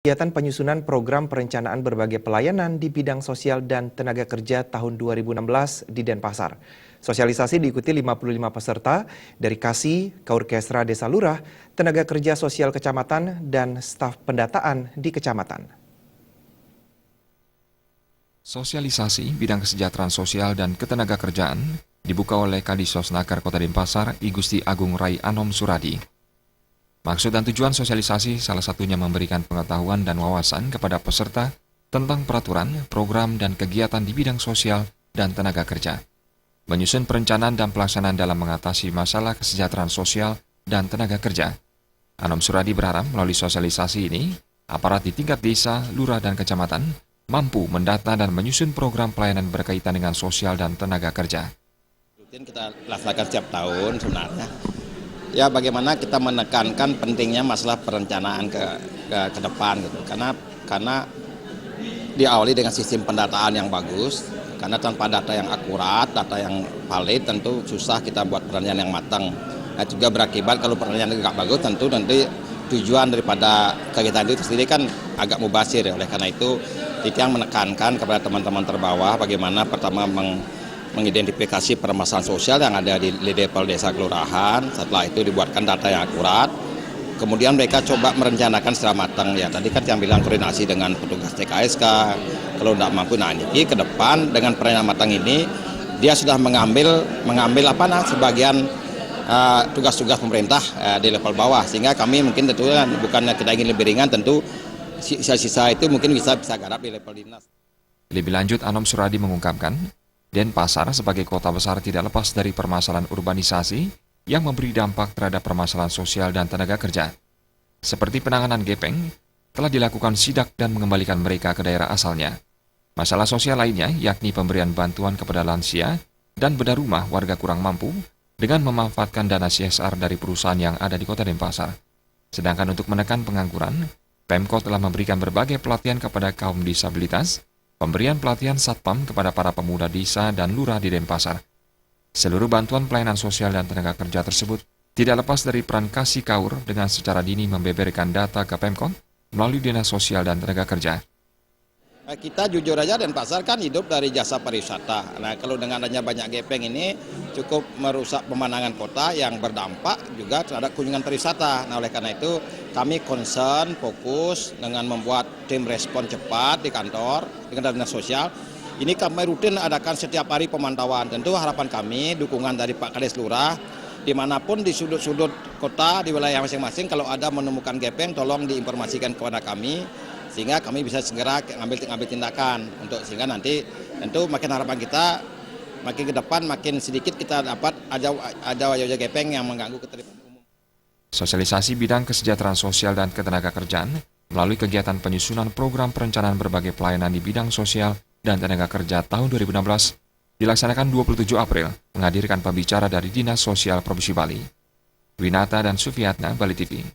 Kegiatan penyusunan program perencanaan berbagai pelayanan di bidang sosial dan tenaga kerja tahun 2016 di Denpasar. Sosialisasi diikuti 55 peserta dari KASI, Kaorkestra Desa Lurah, tenaga kerja sosial kecamatan, dan staf pendataan di kecamatan. Sosialisasi bidang kesejahteraan sosial dan ketenaga kerjaan dibuka oleh Kadisosnaker Kota Denpasar, I Gusti Agung Rai Anom Suradi. Maksud dan tujuan sosialisasi salah satunya memberikan pengetahuan dan wawasan kepada peserta tentang peraturan, program, dan kegiatan di bidang sosial dan tenaga kerja. Menyusun perencanaan dan pelaksanaan dalam mengatasi masalah kesejahteraan sosial dan tenaga kerja. Anom Suradi berharap melalui sosialisasi ini, aparat di tingkat desa, lurah, dan kecamatan mampu mendata dan menyusun program pelayanan berkaitan dengan sosial dan tenaga kerja. Rutin kita laksanakan setiap tahun sebenarnya. Ya bagaimana kita menekankan pentingnya masalah perencanaan ke depan gitu. Karena diawali dengan sistem pendataan yang bagus. Karena tanpa data yang akurat, data yang valid tentu susah kita buat perencanaan yang matang. Nah, juga berakibat kalau perencanaan nggak bagus tentu nanti tujuan daripada kegiatan itu sendiri kan agak mubazir. Oleh karena itu yang menekankan kepada teman-teman terbawah bagaimana pertama mengidentifikasi permasalahan sosial yang ada di level desa kelurahan. Setelah itu dibuatkan data yang akurat. Kemudian mereka coba merencanakan secara matang. Ya tadi kan yang bilang koordinasi dengan petugas TKSK. Kalau tidak mampu, nah ini ke depan dengan perencanaan matang ini dia sudah mengambil sebagian tugas-tugas pemerintah di level bawah. Sehingga kami mungkin tentu bukannya kita ingin lebih ringan, tentu sisa-sisa itu mungkin bisa garap di level dinas. Lebih lanjut, Anom Suradi mengungkapkan, Denpasar sebagai kota besar tidak lepas dari permasalahan urbanisasi yang memberi dampak terhadap permasalahan sosial dan tenaga kerja. Seperti penanganan gepeng, telah dilakukan sidak dan mengembalikan mereka ke daerah asalnya. Masalah sosial lainnya yakni pemberian bantuan kepada lansia dan bedah rumah warga kurang mampu dengan memanfaatkan dana CSR dari perusahaan yang ada di kota Denpasar. Sedangkan untuk menekan pengangguran, Pemkot telah memberikan berbagai pelatihan kepada kaum disabilitas, pemberian pelatihan satpam kepada para pemuda desa dan lurah di Denpasar. Seluruh bantuan pelayanan sosial dan tenaga kerja tersebut tidak lepas dari peran KASI Kaur dengan secara dini membeberkan data ke Pemkot melalui Dinas Sosial dan Tenaga Kerja. Kita jujur aja Denpasar kan hidup dari jasa pariwisata. Nah kalau dengan adanya banyak gepeng ini cukup merusak pemandangan kota yang berdampak juga terhadap kunjungan pariwisata. Nah oleh karena itu kami concern, fokus dengan membuat tim respon cepat di kantor dengan dinas sosial. Ini kami rutin adakan setiap hari pemantauan. Tentu harapan kami dukungan dari Pak Kades Lurah dimanapun di sudut-sudut kota di wilayah masing-masing kalau ada menemukan gepeng tolong diinformasikan kepada kami. Sehingga kami bisa segera ngambil tindakan untuk sehingga nanti tentu makin harapan kita makin ke depan makin sedikit kita dapat ada wajah gepeng yang mengganggu ketertiban umum. Sosialisasi bidang kesejahteraan sosial dan ketenaga kerjaan melalui kegiatan penyusunan program perencanaan berbagai pelayanan di bidang sosial dan tenaga kerja tahun 2016 dilaksanakan 27 April menghadirkan pembicara dari Dinas Sosial Provinsi Bali. Winata dan Sufiatna, Bali TV.